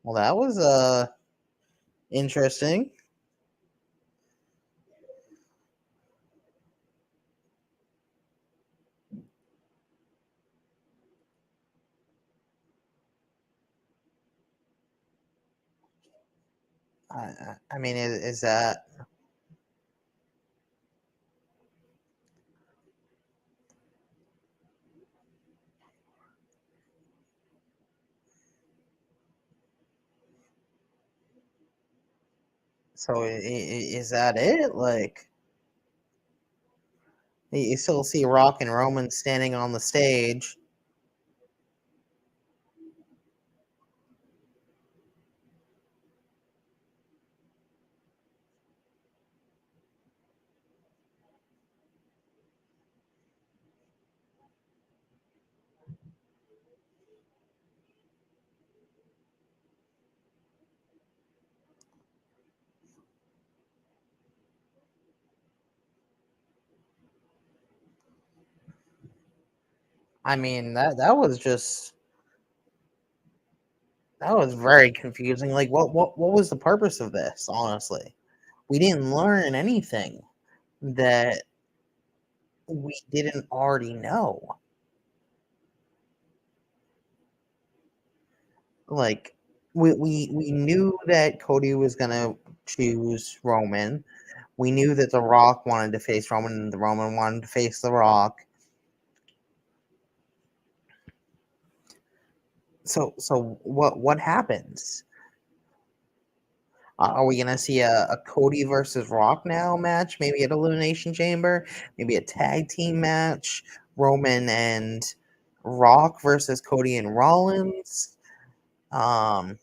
Well, that was interesting. I mean, is that so? Is that it? Like, you still see Rock and Roman standing on the stage. I mean, that was very confusing. Like, what was the purpose of this? Honestly, we didn't learn anything that we didn't already know. Like, we knew that Cody was gonna choose Roman. We knew that The Rock wanted to face Roman, and the Roman wanted to face The Rock. So what happens? Are we gonna see a Cody versus Rock now match? Maybe at Elimination Chamber. Maybe a tag team match. Roman and Rock versus Cody and Rollins. Um,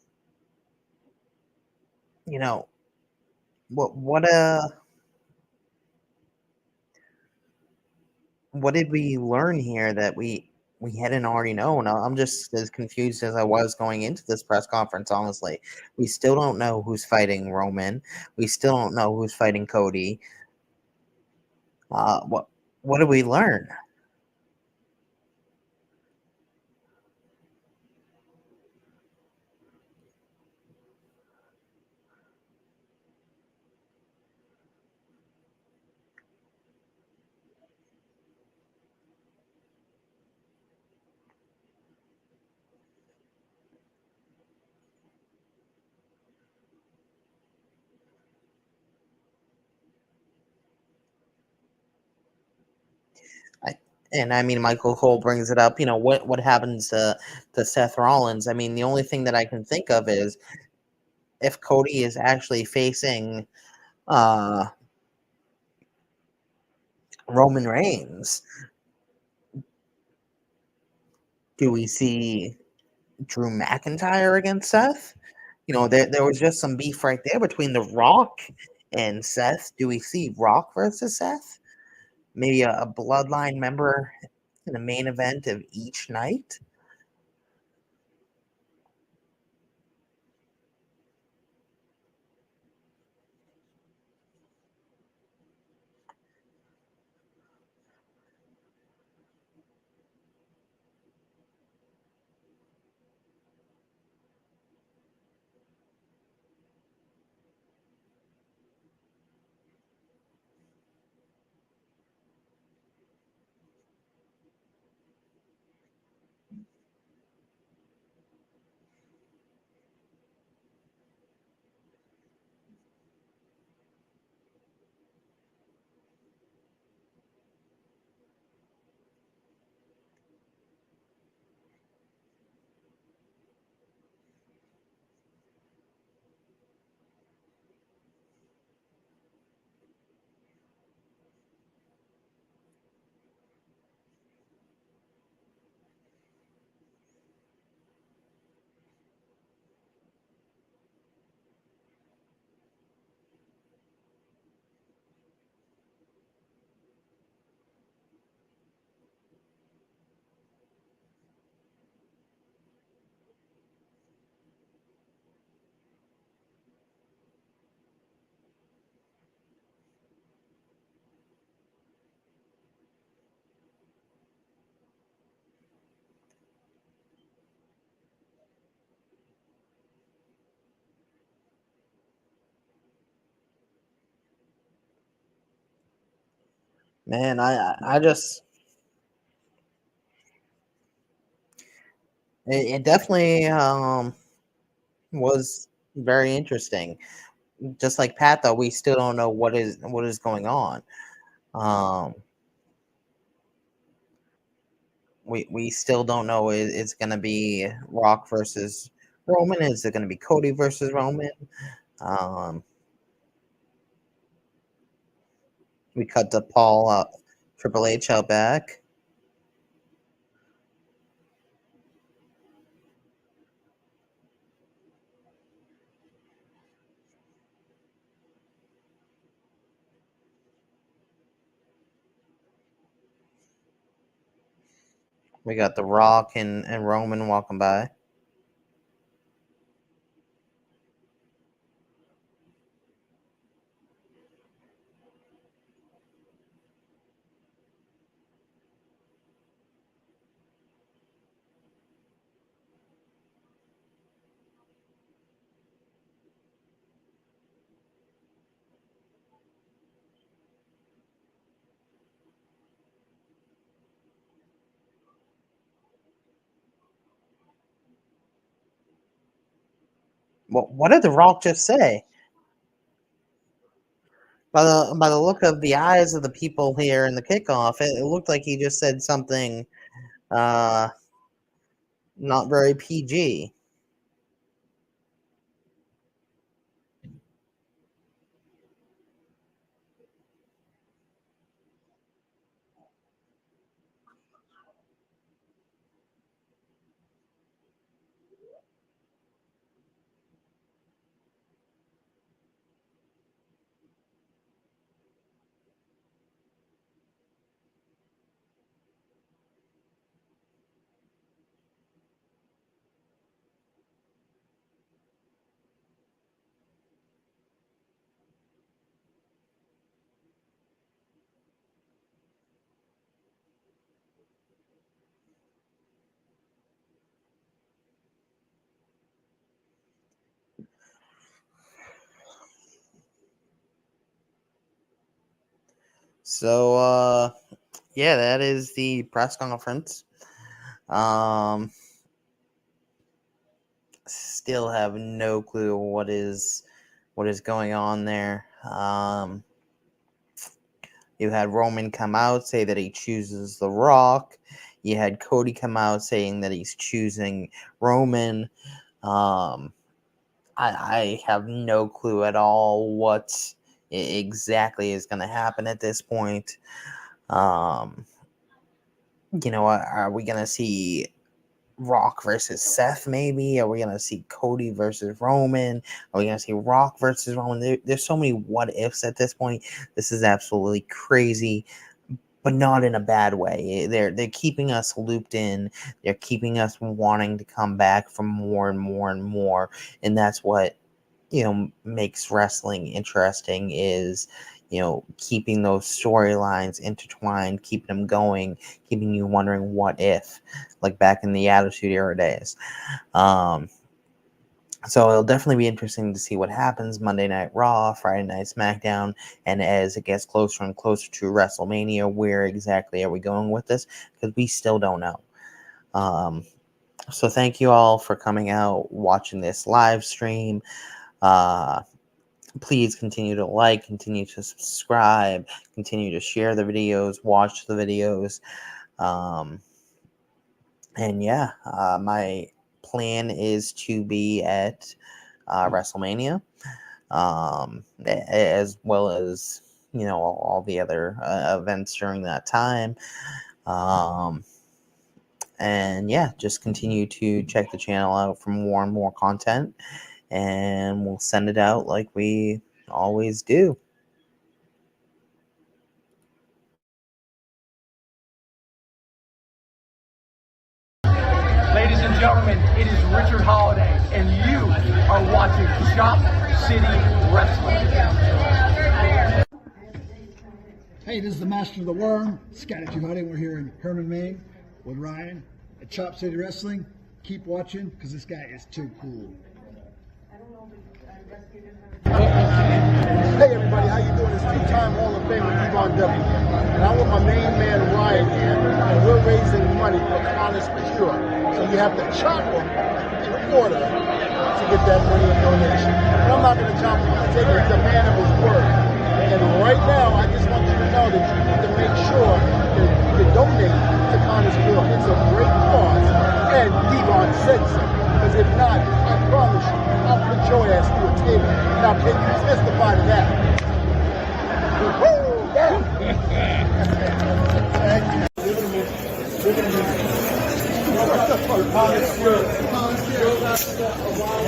you know what did we learn here that we hadn't already known? I'm just as confused as I was going into this press conference. Honestly, we still don't know who's fighting Roman. We still don't know who's fighting Cody. What did we learn? I, and I mean, Michael Cole brings it up. What happens to Seth Rollins? I mean, the only thing that I can think of is if Cody is actually facing uh, Roman Reigns, do we see Drew McIntyre against Seth? There was just some beef right there between The Rock and Seth. Do we see Rock versus Seth? Maybe a bloodline member in the main event of each night? Man, I just it definitely was very interesting. Just like Pat, though, we still don't know what is going on. Um, we still don't know it's going to be Rock versus Roman. Is it going to be Cody versus Roman? Um, we cut to Paul Triple H out back. We got The Rock and Roman walking by. What did The Rock just say? By the look of the eyes of the people here in the kickoff, it looked like he just said something uh, not very PG. So yeah, that is the press conference. Still have no clue what is going on there. You had Roman come out say that he chooses The Rock. You had Cody come out saying that he's choosing Roman. I have no clue at all what exactly is going to happen at this point. Are we going to see Rock versus Seth, maybe? Are we going to see Cody versus Roman? Are we going to see Rock versus Roman? There's so many what ifs at this point. This is absolutely crazy, but not in a bad way. They're keeping us looped in. They're keeping us wanting to come back for more and more and more. And that's what, makes wrestling interesting is, keeping those storylines intertwined, keeping them going, keeping you wondering what if, like back in the Attitude Era days. So it'll definitely be interesting to see what happens Monday Night Raw, Friday Night SmackDown, and as it gets closer and closer to WrestleMania, where exactly are we going with this? Because we still don't know. So thank you all for coming out, watching this live stream. Please continue to like, continue to subscribe, continue to share the videos, watch the videos. And yeah, my plan is to be at WrestleMania, as well as, all the other events during that time. And yeah, just continue to check the channel out for more and more content. And we'll send it out like we always do. Ladies and gentlemen, it is Richard Holiday, and you are watching Shop City Wrestling. Hey, this is the Master of the Worm, Skynet Huddy. We're here in Herman, Maine with Ryan at Chop City Wrestling. Keep watching because this guy is too cool. Hey everybody, how you doing? It's two-time Hall of Famer Devon W. and I'm with my main man Ryan here, and we're raising money for Honest Cure. So you have to chop them in order to get that money in donation. And I'm not going to chop him, I'm going to take the man of his word. And right now, I just want you to know that you need to make sure that you donate to Honest Cure. It's a great cause, and Devon said so. Because if not, I promise you, I'll put your ass through a table. Now, can you testify to that? Woo! Yeah.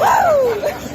Woo!